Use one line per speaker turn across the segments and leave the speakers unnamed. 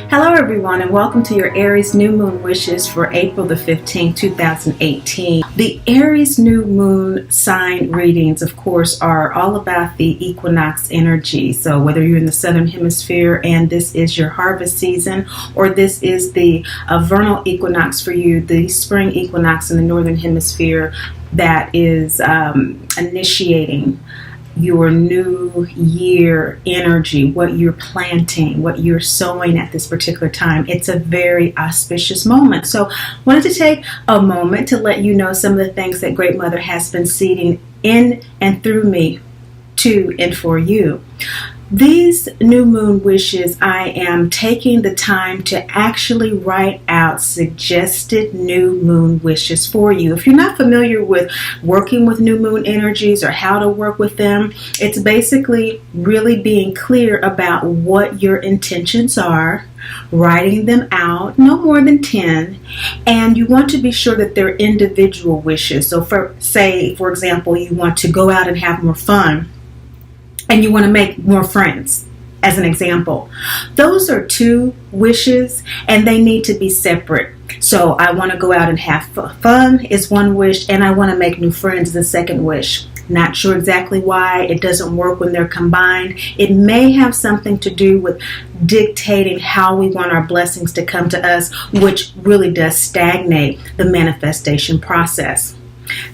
Hello everyone, and welcome to your Aries New Moon Wishes for April the 15th, 2018. The Aries New Moon Sign readings, of course, are all about the equinox energy. So whether you're in the Southern Hemisphere and this is your harvest season, or this is the vernal equinox for you, the spring equinox in the Northern Hemisphere that is initiating your new year energy, what you're planting, what you're sowing at this particular time. It's a very auspicious moment. So I wanted to take a moment to let you know some of the things that Great Mother has been seeding in and through me to and for you. These new moon wishes, I am taking the time to actually write out suggested new moon wishes for you. If you're not familiar with working with new moon energies or how to work with them, it's basically really being clear about what your intentions are, writing them out, no more than 10, and you want to be sure that they're individual wishes. So for example, you want to go out and have more fun, and you want to make more friends, as an example. Those are two wishes, and they need to be separate. So I want to go out and have fun is one wish, and I want to make new friends is the second wish. Not sure exactly why it doesn't work when they're combined. It may have something to do with dictating how we want our blessings to come to us, which really does stagnate the manifestation process.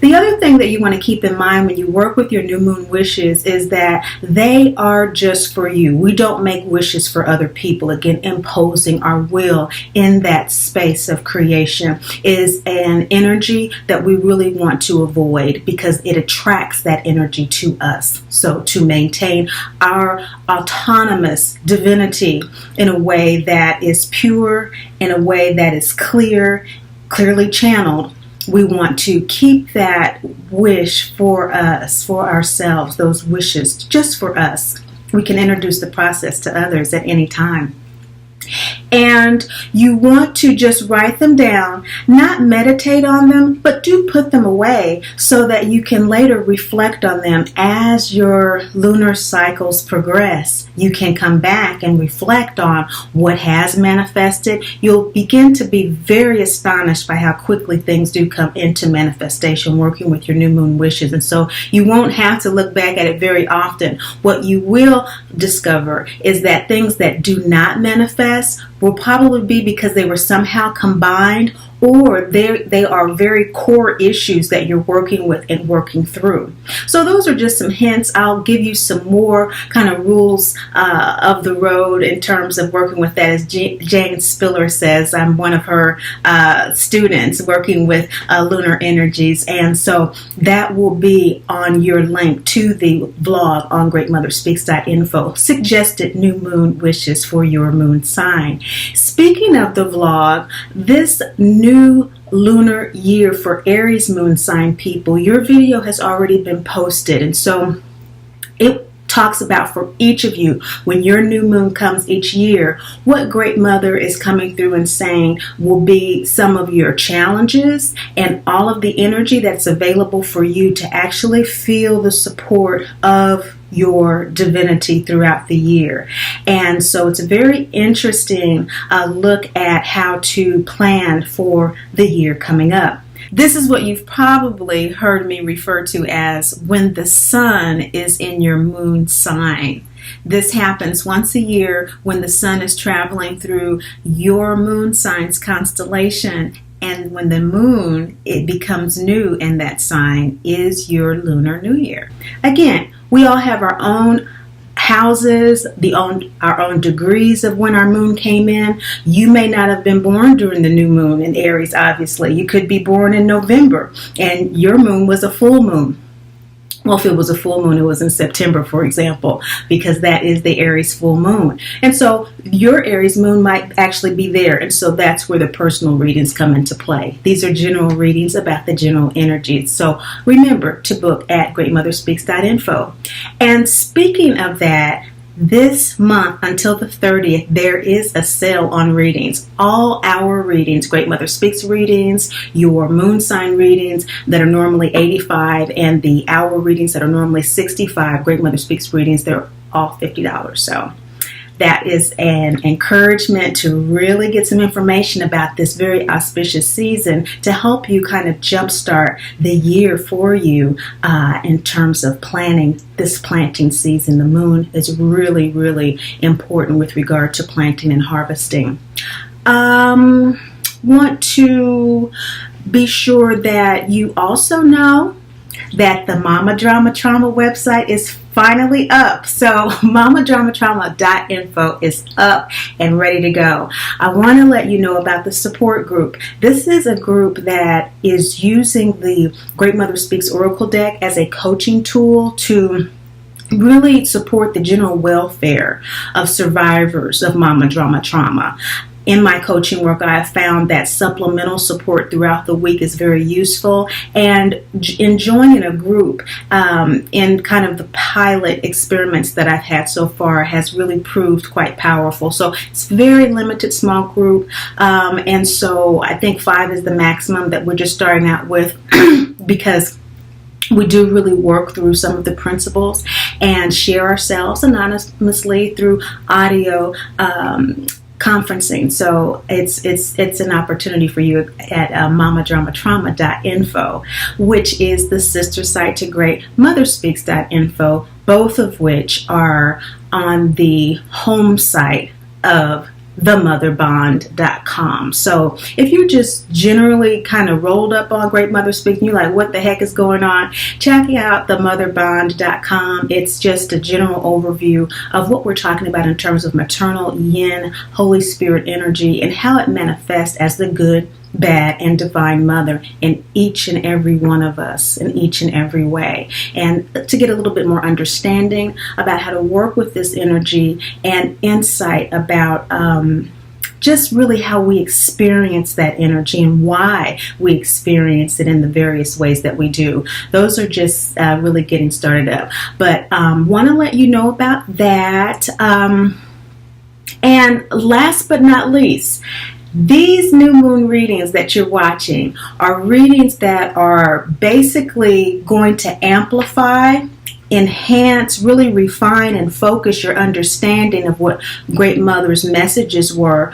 The other thing that you want to keep in mind when you work with your new moon wishes is that they are just for you. We don't make wishes for other people. Again, imposing our will in that space of creation is an energy that we really want to avoid because it attracts that energy to us. So to maintain our autonomous divinity in a way that is pure, in a way that is clearly channeled, we want to keep that wish for us, for ourselves, those wishes just for us. We can introduce the process to others at any time. And you want to just write them down, not meditate on them, but do put them away so that you can later reflect on them as your lunar cycles progress. You can come back and reflect on what has manifested. You'll begin to be very astonished by how quickly things do come into manifestation working with your new moon wishes. And so you won't have to look back at it very often. What you will discover is that things that do not manifest will probably be because they were somehow combined, or they are very core issues that you're working with and working through. So those are just some hints. I'll give you some more kind of rules of the road in terms of working with that. As Jane Spiller says, I'm one of her students working with lunar energies, and so that will be on your link to the blog on greatmotherspeaks.info. Suggested new moon wishes for your moon sign. Speaking of the vlog, this new lunar year for Aries moon sign people, your video has already been posted, and so it talks about for each of you when your new moon comes each year, what Great Mother is coming through and saying will be some of your challenges and all of the energy that's available for you to actually feel the support of your divinity throughout the year. And so it's a very interesting look at how to plan for the year coming up. This is what you've probably heard me refer to as when the sun is in your moon sign. This happens once a year when the sun is traveling through your moon sign's constellation, and when the moon, it becomes new in that sign, is your lunar new year. Again, we all have our own houses, our own degrees of when our moon came in. You may not have been born during the new moon in Aries, obviously. You could be born in November, and your moon was a full moon. Well, if it was a full moon, it was in September, for example, because that is the Aries full moon. And so your Aries moon might actually be there. And so that's where the personal readings come into play. These are general readings about the general energies. So remember to book at greatmotherspeaks.info. And speaking of that, this month until the 30th, there is a sale on readings. All our readings, Great Mother Speaks readings, your moon sign readings that are normally $85, and the hour readings that are normally $65, Great Mother Speaks readings, they're all $50. So that is an encouragement to really get some information about this very auspicious season to help you kind of jumpstart the year for you in terms of planning this planting season. The moon is really, really important with regard to planting and harvesting. Want to be sure that you also know that the Mama Drama Trauma website is finally up. So mamadramatrauma.info is up and ready to go. I want to let you know about the support group. This is a group that is using the Great Mother Speaks Oracle deck as a coaching tool to really support the general welfare of survivors of Mama Drama Trauma. In my coaching work, I have found that supplemental support throughout the week is very useful, and in joining a group in kind of the pilot experiments that I've had so far has really proved quite powerful. So it's very limited, small group, and so I think 5 is the maximum that we're just starting out with because we do really work through some of the principles and share ourselves anonymously through audio conferencing. So it's an opportunity for you at mamadramatrauma.info, which is the sister site to Great Mother Speaks.info, both of which are on the home site of themotherbond.com. So if you're just generally kind of rolled up on Great Mother Speaks and you're like, what the heck is going on? Check out themotherbond.com. It's just a general overview of what we're talking about in terms of maternal yin, Holy Spirit energy, and how it manifests as the good, bad, and divine mother in each and every one of us in each and every way. And to get a little bit more understanding about how to work with this energy and insight about just really how we experience that energy and why we experience it in the various ways that we do. Those are just really getting started up. But want to let you know about that. And last but not least, these new moon readings that you're watching are readings that are basically going to amplify, enhance, really refine, and focus your understanding of what Great Mother's messages were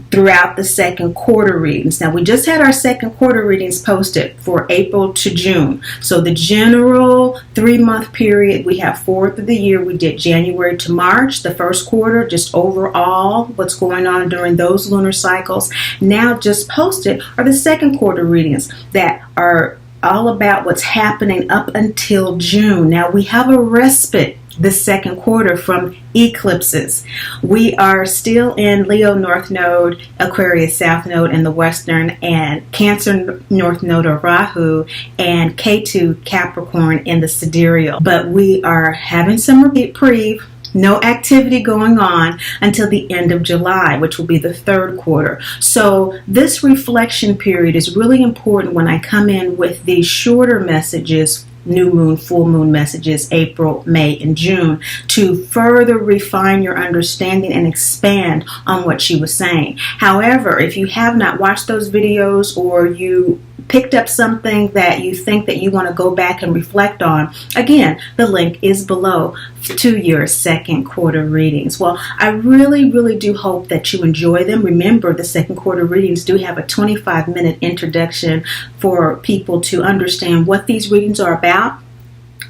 throughout the second quarter readings. Now, we just had our second quarter readings posted for April to June. So the general 3-month period, we have 4 through the year. We did January to March, the first quarter, just overall what's going on during those lunar cycles. Now just posted are the second quarter readings that are all about what's happening up until June. Now we have a respite this second quarter from eclipses. We are still in Leo North Node, Aquarius South Node in the Western, and Cancer North Node or Rahu, and Ketu Capricorn in the Sidereal. But we are having some reprieve. No activity going on until the end of July, which will be the third quarter. So this reflection period is really important when I come in with these shorter messages, new moon, full moon messages, April, May, and June, to further refine your understanding and expand on what she was saying. However, if you have not watched those videos or you picked up something that you think that you want to go back and reflect on, again, the link is below to your second quarter readings. Well, I really, really do hope that you enjoy them. Remember, the second quarter readings do have a 25-minute introduction for people to understand what these readings are about,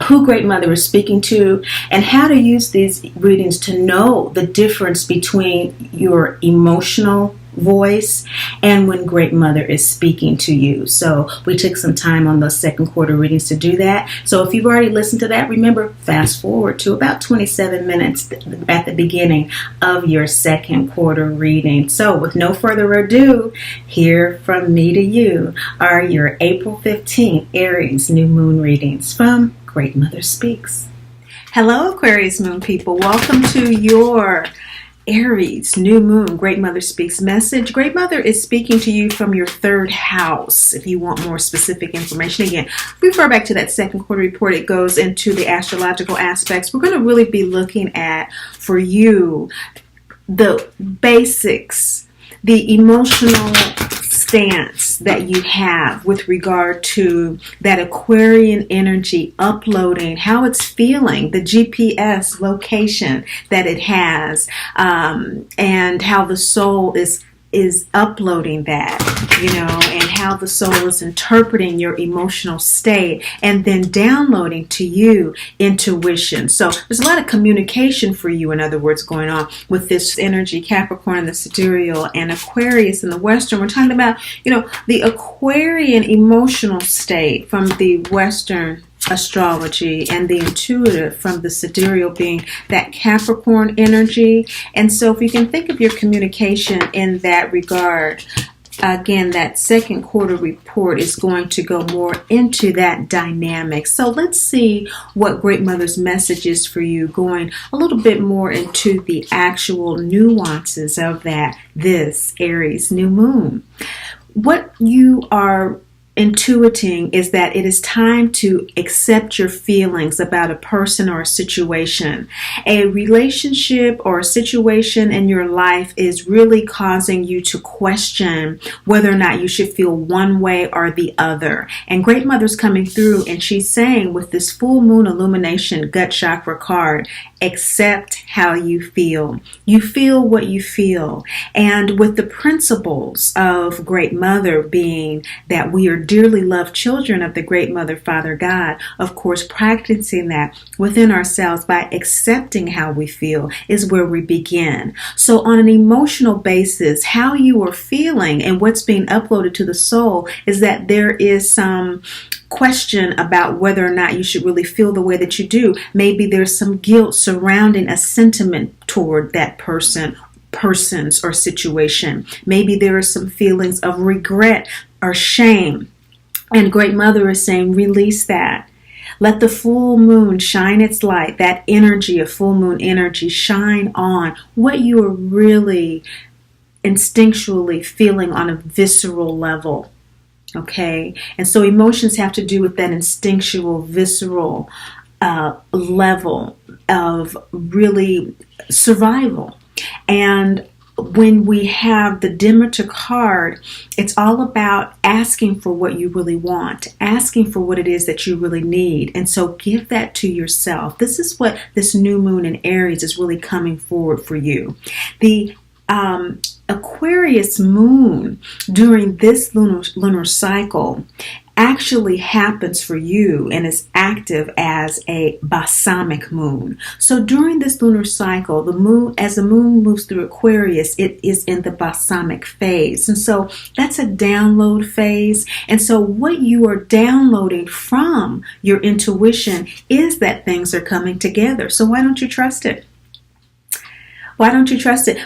who Great Mother is speaking to, and how to use these readings to know the difference between your emotional voice and when Great Mother is speaking to you. So we took some time on those second quarter readings to do that. So if you've already listened to that, remember, fast forward to about 27 minutes at the beginning of your second quarter reading. So with no further ado, here from me to you are your April 15th Aries new moon readings from Great Mother Speaks. Hello, Aquarius moon people. Welcome to your Aries new moon Great Mother Speaks message. Great Mother is speaking to you from your third house. If you want more specific information, again, refer back to that second quarter report. It goes into the astrological aspects. We're going to really be looking at, for you, the basics, the emotional stance that you have with regard to that Aquarian energy uploading, how it's feeling, the GPS location that it has, and how the soul is uploading that, and how the soul is interpreting your emotional state and then downloading to you intuition. So there's a lot of communication for you, in other words, going on with this energy, Capricorn in the sidereal and Aquarius in the Western. We're talking about, the Aquarian emotional state from the Western astrology and the intuitive from the sidereal being that Capricorn energy. And so if you can think of your communication in that regard, again, that second quarter report is going to go more into that dynamic. So let's see what Great Mother's message is for you, going a little bit more into the actual nuances of this Aries new moon. What you are intuiting is that it is time to accept your feelings about a person or a situation. A relationship or a situation in your life is really causing you to question whether or not you should feel one way or the other. And Great Mother's coming through, and she's saying with this full moon illumination gut chakra card, accept how you feel. You feel what you feel. And with the principles of Great Mother being that we are dearly loved children of the Great Mother, Father God, of course, practicing that within ourselves by accepting how we feel is where we begin. So on an emotional basis, how you are feeling and what's being uploaded to the soul is that there is some question about whether or not you should really feel the way that you do. Maybe there's some guilt surrounding a sentiment toward that persons or situation. Maybe there are some feelings of regret or shame. And Great Mother is saying, release that. Let the full moon shine its light, that energy of full moon energy, shine on what you are really instinctually feeling on a visceral level. Okay, and so emotions have to do with that instinctual, visceral level of really survival. And when we have the Demeter card, it's all about asking for what you really want, asking for what it is that you really need. And so give that to yourself. This is what this new moon in Aries is really coming forward for you. The Aquarius moon during this lunar cycle actually happens for you and is active as a balsamic moon. So during this lunar cycle, the moon, as the moon moves through Aquarius, it is in the balsamic phase. And so that's a download phase. And so what you are downloading from your intuition is that things are coming together. So why don't you trust it? Why don't you trust it?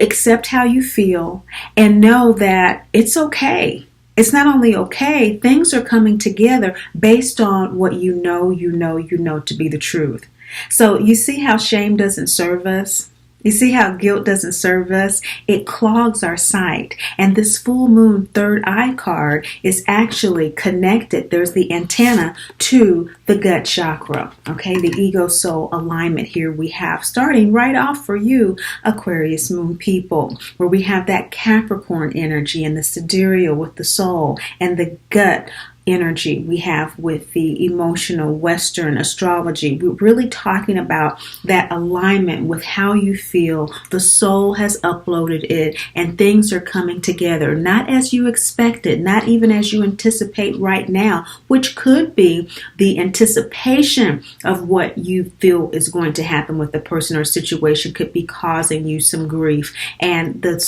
Accept how you feel and know that it's okay. It's not only okay, things are coming together based on what you know to be the truth. So you see how shame doesn't serve us? You see how guilt doesn't serve us? It clogs our sight. And this full moon third eye card is actually connected. There's the antenna to the gut chakra. Okay, the ego soul alignment here we have. Starting right off for you, Aquarius moon people, where we have that Capricorn energy and the sidereal with the soul and the gut energy we have with the emotional Western astrology. We're really talking about that alignment with how you feel. The soul has uploaded it and things are coming together, not as you expected, not even as you anticipate right now, which could be the anticipation of what you feel is going to happen with the person or situation could be causing you some grief. And the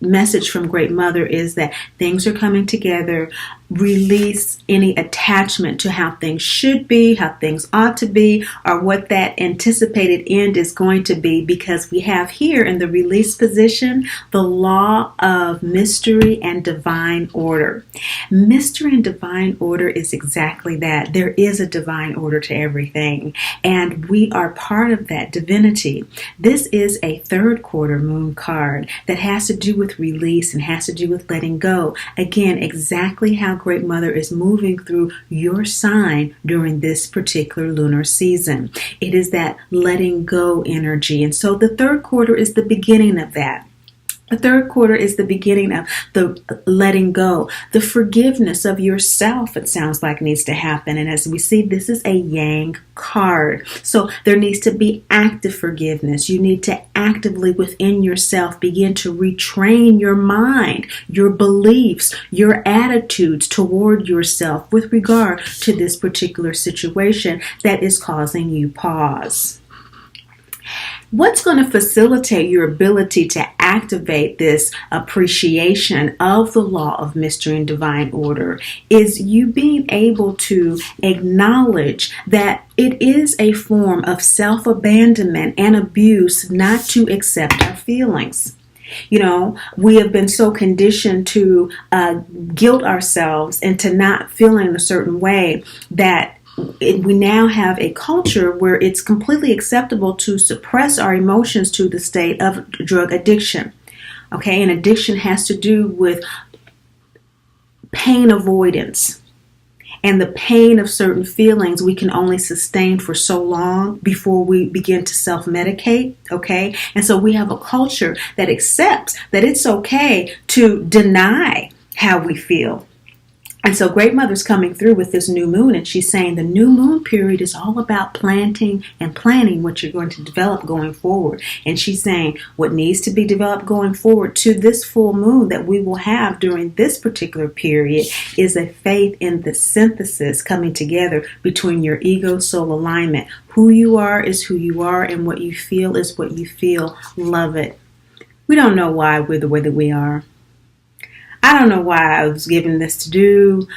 message from Great Mother is that things are coming together. Release any attachment to how things should be, how things ought to be, or what that anticipated end is going to be, because we have here in the release position the law of mystery and divine order. Mystery and divine order is exactly that. There is a divine order to everything, and we are part of that divinity. This is a third quarter moon card that has to do with release and has to do with letting go. Again, exactly how Great Mother is moving through your sign during this particular lunar season. It is that letting go energy. And so the third quarter is the beginning of that. The third quarter is the beginning of the letting go, the forgiveness of yourself, it sounds like needs to happen. And as we see, this is a Yang card. So there needs to be active forgiveness. You need to actively within yourself begin to retrain your mind, your beliefs, your attitudes toward yourself with regard to this particular situation that is causing you pause. What's going to facilitate your ability to activate this appreciation of the law of mystery and divine order is you being able to acknowledge that it is a form of self-abandonment and abuse not to accept our feelings. You know, we have been so conditioned to guilt ourselves into not feeling a certain way that we now have a culture where it's completely acceptable to suppress our emotions to the state of drug addiction. Okay, and addiction has to do with pain avoidance. And the pain of certain feelings we can only sustain for so long before we begin to self-medicate, okay? And so we have a culture that accepts that it's okay to deny how we feel. And so Great Mother's coming through with this new moon, and she's saying the new moon period is all about planting and planning what you're going to develop going forward. And she's saying what needs to be developed going forward to this full moon that we will have during this particular period is a faith in the synthesis coming together between your ego-soul alignment. Who you are is who you are, and what you feel is what you feel. Love it. We don't know why we're the way that we are. I don't know why I was given this to do.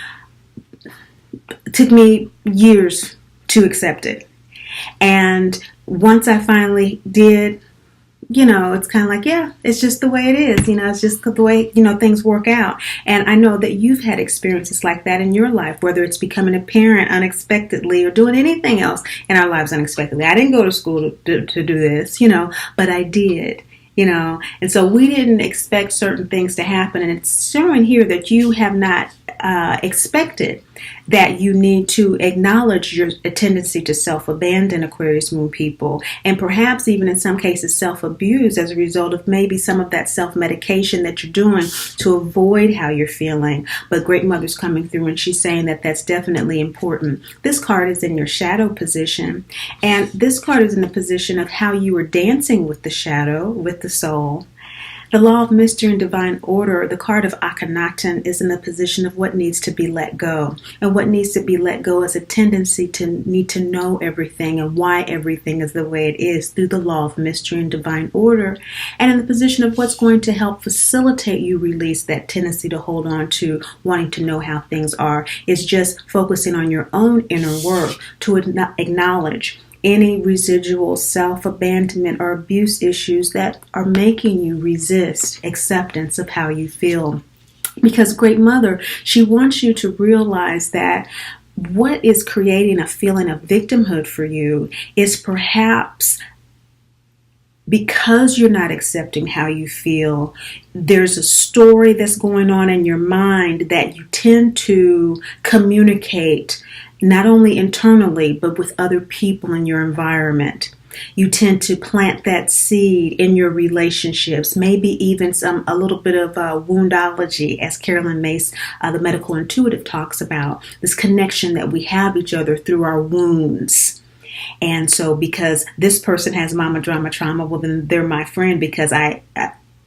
It took me years to accept it. And once I finally did, you know, it's kind of like, yeah, it's just the way it is. You know, it's just the way, you know, things work out. And I know that you've had experiences like that in your life, whether it's becoming a parent unexpectedly or doing anything else in our lives unexpectedly. I didn't go to school to do this, you know, but I did. You know, and so we didn't expect certain things to happen. And it's showing here that you have not expected that you need to acknowledge your tendency to self-abandon, Aquarius moon people, and perhaps even in some cases self-abuse as a result of maybe some of that self-medication that you're doing to avoid how you're feeling. But Great Mother's coming through and she's saying that that's definitely important. This card is in your shadow position, and this card is in the position of how you are dancing with the shadow, with the soul. The law of mystery and divine order, the card of Akhenaten, is in the position of what needs to be let go. And what needs to be let go is a tendency to need to know everything and why everything is the way it is through the law of mystery and divine order. And in the position of what's going to help facilitate you release that tendency to hold on to wanting to know how things are is just focusing on your own inner work to acknowledge any residual self-abandonment or abuse issues that are making you resist acceptance of how you feel. Because Great Mother, she wants you to realize that what is creating a feeling of victimhood for you is perhaps because you're not accepting how you feel. There's a story that's going on in your mind that you tend to communicate not only internally, but with other people in your environment. You tend to plant that seed in your relationships, maybe even a little bit of woundology, as Carolyn Mace, the medical intuitive, talks about, this connection that we have each other through our wounds. And so because this person has mama drama trauma, well, then they're my friend because I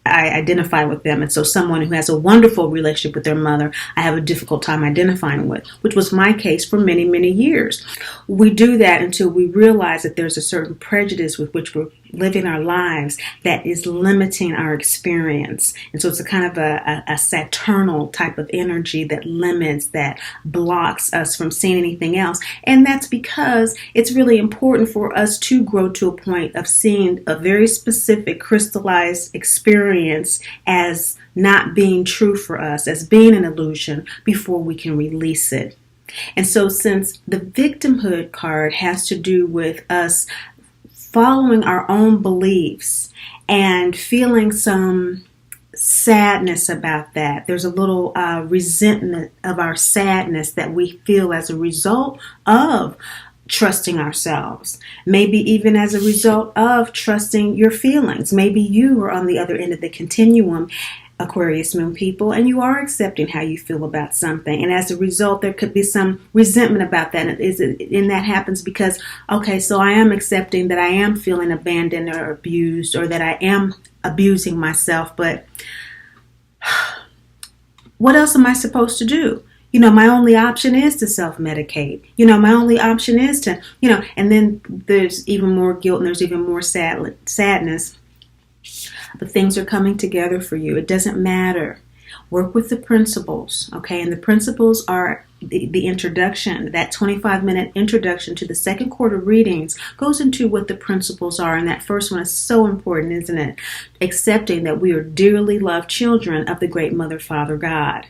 identify with them. And so someone who has a wonderful relationship with their mother, I have a difficult time identifying with, which was my case for many, many years. We do that until we realize that there's a certain prejudice with which we're living our lives that is limiting our experience. And so it's a kind of a Saturnal type of energy that limits, that blocks us from seeing anything else. And that's because it's really important for us to grow to a point of seeing a very specific crystallized experience as not being true for us, as being an illusion, before we can release it. And so since the victimhood card has to do with us following our own beliefs and feeling some sadness about that, there's a little resentment of our sadness that we feel as a result of trusting ourselves. Maybe even as a result of trusting your feelings. Maybe you are on the other end of the continuum, Aquarius Moon people, and you are accepting how you feel about something. And as a result, there could be some resentment about that. And that happens because, okay, so I am accepting that I am feeling abandoned or abused, or that I am abusing myself, but what else am I supposed to do? My only option is to self-medicate. My only option is to, and then there's even more guilt and there's even more sadness. But things are coming together for you. It doesn't matter. Work with the principles, okay? And the principles are the introduction. That 25-minute introduction to the second quarter readings goes into what the principles are. And that first one is so important, isn't it? Accepting that we are dearly loved children of the great Mother, Father, God,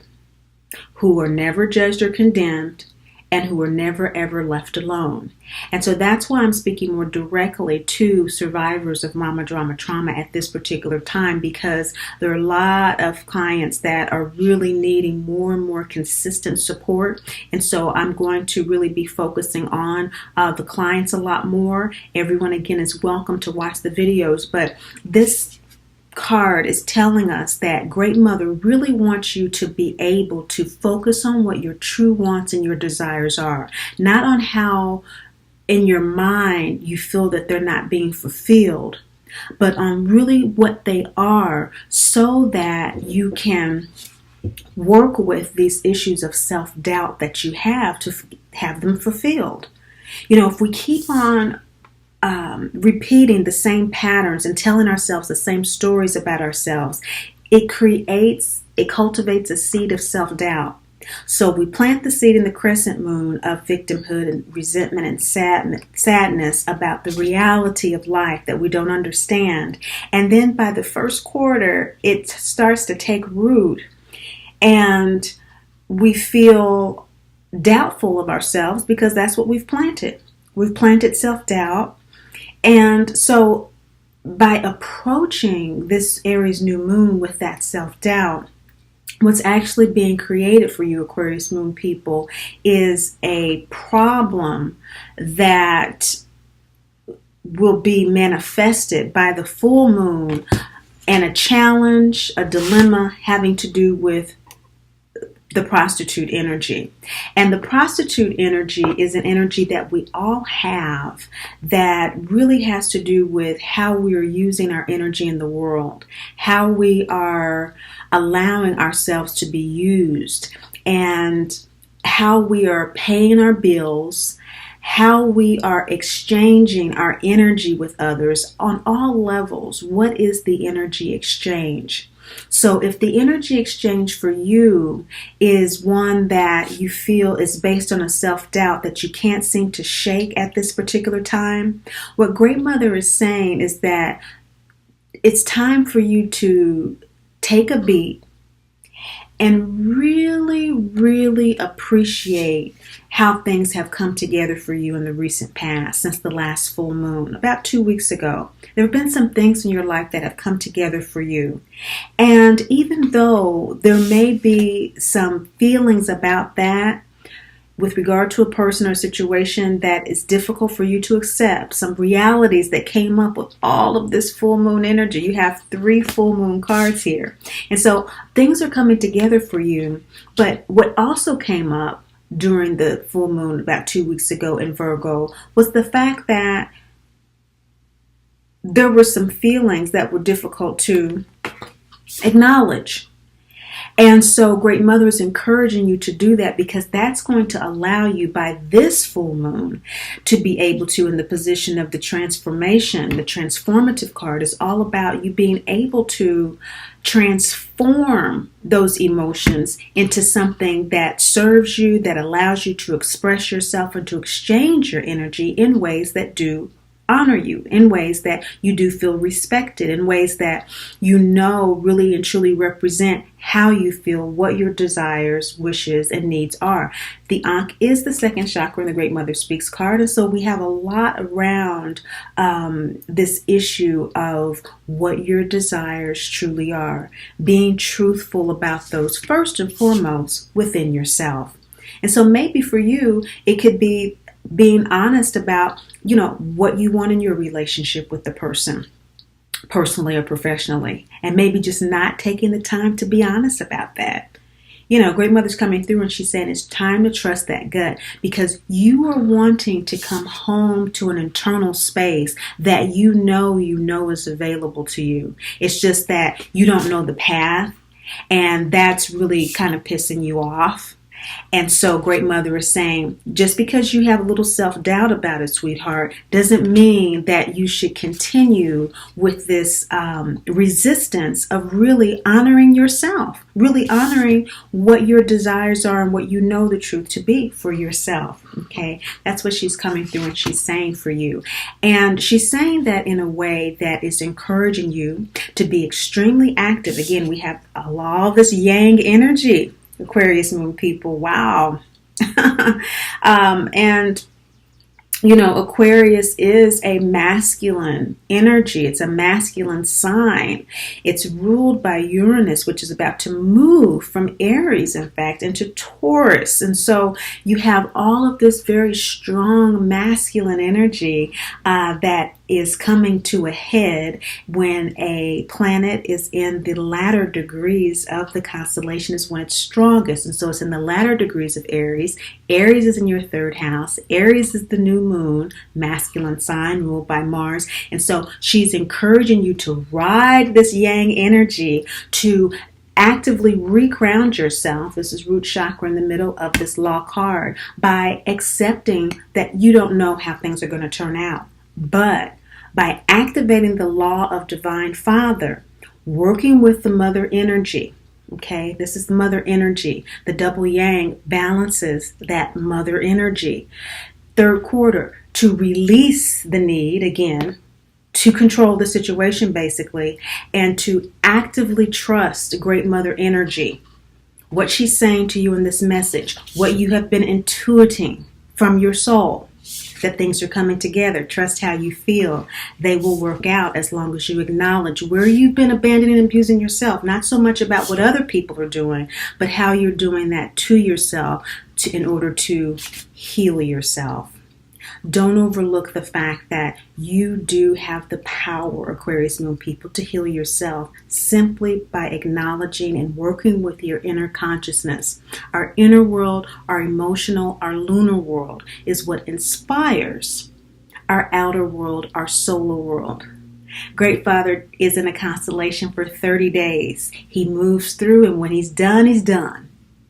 who are never judged or condemned, and who are never, ever left alone. And so that's why I'm speaking more directly to survivors of mama drama trauma at this particular time, because there are a lot of clients that are really needing more and more consistent support. And so I'm going to really be focusing on the clients a lot more. Everyone, again, is welcome to watch the videos, but this card is telling us that Great Mother really wants you to be able to focus on what your true wants and your desires are, not on how in your mind you feel that they're not being fulfilled, but on really what they are, so that you can work with these issues of self-doubt that you have to have them fulfilled. If we keep on repeating the same patterns and telling ourselves the same stories about ourselves, it cultivates a seed of self-doubt. So we plant the seed in the crescent moon of victimhood and resentment and sadness about the reality of life that we don't understand. And then by the first quarter, it starts to take root, and we feel doubtful of ourselves because that's what we've planted. We've planted self-doubt. And so by approaching this Aries new moon with that self-doubt, what's actually being created for you, Aquarius Moon people, is a problem that will be manifested by the full moon, and a challenge, a dilemma having to do with the prostitute energy. And the prostitute energy is an energy that we all have that really has to do with how we are using our energy in the world, how we are allowing ourselves to be used, and how we are paying our bills, how we are exchanging our energy with others on all levels. What is the energy exchange? So if the energy exchange for you is one that you feel is based on a self-doubt that you can't seem to shake at this particular time, what Great Mother is saying is that it's time for you to take a beat and really, really appreciate how things have come together for you in the recent past, since the last full moon, about 2 weeks ago. There have been some things in your life that have come together for you. And even though there may be some feelings about that with regard to a person or situation that is difficult for you to accept, some realities that came up with all of this full moon energy. You have 3 full moon cards here. And so things are coming together for you. But what also came up during the full moon about 2 weeks ago in Virgo was the fact that there were some feelings that were difficult to acknowledge. And so Great Mother is encouraging you to do that, because that's going to allow you by this full moon to be able to, in the position of the transformation, the transformative card is all about you being able to transform those emotions into something that serves you, that allows you to express yourself and to exchange your energy in ways that do honor you, in ways that you do feel respected, in ways that you know really and truly represent how you feel, what your desires, wishes, and needs are. The Ankh is the second chakra in the Great Mother Speaks card, and so we have a lot around this issue of what your desires truly are, being truthful about those first and foremost within yourself. And so maybe for you, it could be being honest about, what you want in your relationship with the person, personally or professionally, and maybe just not taking the time to be honest about that. Great Mother's coming through and she's saying it's time to trust that gut, because you are wanting to come home to an internal space that you know is available to you. It's just that you don't know the path, and that's really kind of pissing you off. And so Great Mother is saying, just because you have a little self-doubt about it, sweetheart, doesn't mean that you should continue with this resistance of really honoring yourself, really honoring what your desires are and what you know the truth to be for yourself. Okay, that's what she's coming through and she's saying for you. And she's saying that in a way that is encouraging you to be extremely active. Again, we have all this yang energy, Aquarius moon people. Wow. And Aquarius is a masculine energy. It's a masculine sign. It's ruled by Uranus, which is about to move from Aries, in fact, into Taurus. And so you have all of this very strong masculine energy that is coming to a head when a planet is in the latter degrees of the constellation, is when it's strongest. And so it's in the latter degrees of Aries. Aries is in your third house. Aries is the new moon, masculine sign ruled by Mars. And so she's encouraging you to ride this yang energy, to actively re-ground yourself. This is root chakra in the middle of this law card, by accepting that you don't know how things are going to turn out. But by activating the law of Divine Father, working with the mother energy, okay, this is the mother energy. The double yang balances that mother energy. Third quarter, to release the need, again, to control the situation basically, and to actively trust Great Mother energy. What she's saying to you in this message, what you have been intuiting from your soul, that things are coming together. Trust how you feel. They will work out as long as you acknowledge where you've been abandoning and abusing yourself. Not so much about what other people are doing, but how you're doing that to yourself in order to heal yourself. Don't overlook the fact that you do have the power, Aquarius moon people, to heal yourself simply by acknowledging and working with your inner consciousness. Our inner world, our emotional, our lunar world is what inspires our outer world, our solar world. Great Father is in a constellation for 30 days. He moves through, and when he's done, he's done.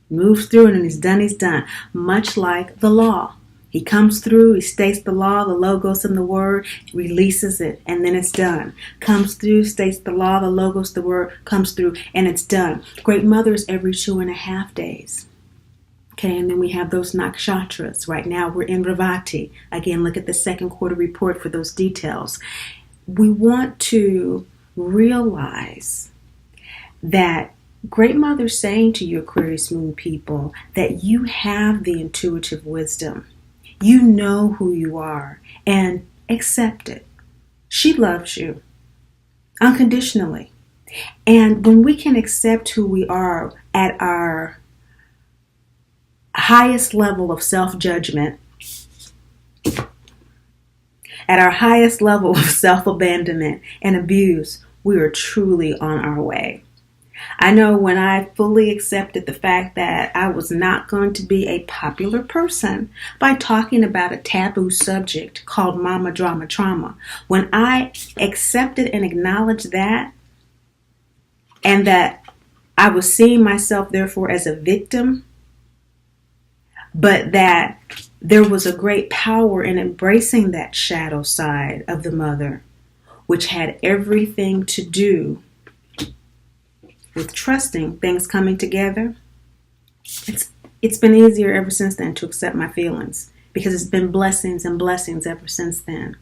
Moves through, and when he's done, he's done. Much like the law. He comes through, he states the law, the logos, and the word, releases it, and then it's done. Comes through, states the law, the logos, the word, comes through, and it's done. Great Mother is every 2.5 days. Okay, and then we have those nakshatras. Right now we're in Revati. Again, look at the second quarter report for those details. We want to realize that Great Mother's saying to you, Aquarius moon people, that you have the intuitive wisdom. You know who you are, and accept it. She loves you unconditionally. And when we can accept who we are at our highest level of self-judgment, at our highest level of self-abandonment and abuse, we are truly on our way. I know when I fully accepted the fact that I was not going to be a popular person by talking about a taboo subject called mama drama trauma, when I accepted and acknowledged that, and that I was seeing myself therefore as a victim, but that there was a great power in embracing that shadow side of the mother, which had everything to do with trusting things coming together. It's been easier ever since then to accept my feelings, because it's been blessings and blessings ever since then.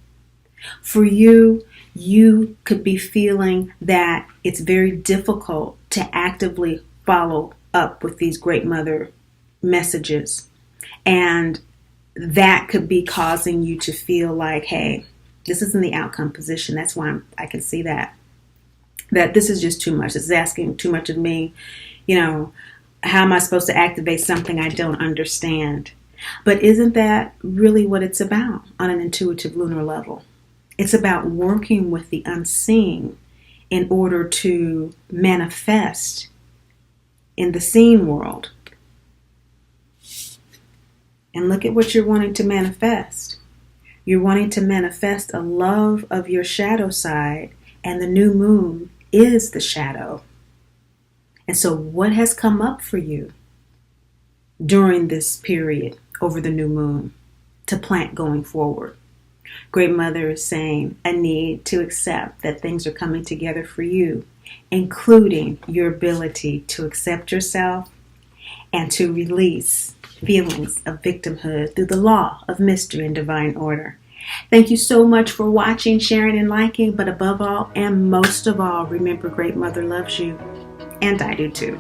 For you, you could be feeling that it's very difficult to actively follow up with these Great Mother messages. And that could be causing you to feel like, hey, this isn't the outcome position. That's why I can see that this is just too much. This is asking too much of me. How am I supposed to activate something I don't understand? But isn't that really what it's about on an intuitive lunar level? It's about working with the unseen in order to manifest in the seen world. And look at what you're wanting to manifest. You're wanting to manifest a love of your shadow side, and the new moon is the shadow. And so what has come up for you during this period over the new moon to plant going forward? Great Mother is saying a need to accept that things are coming together for you, including your ability to accept yourself and to release feelings of victimhood through the law of mystery and divine order. Thank you so much for watching, sharing, and liking. But above all, and most of all, remember Great Mother loves you, and I do too.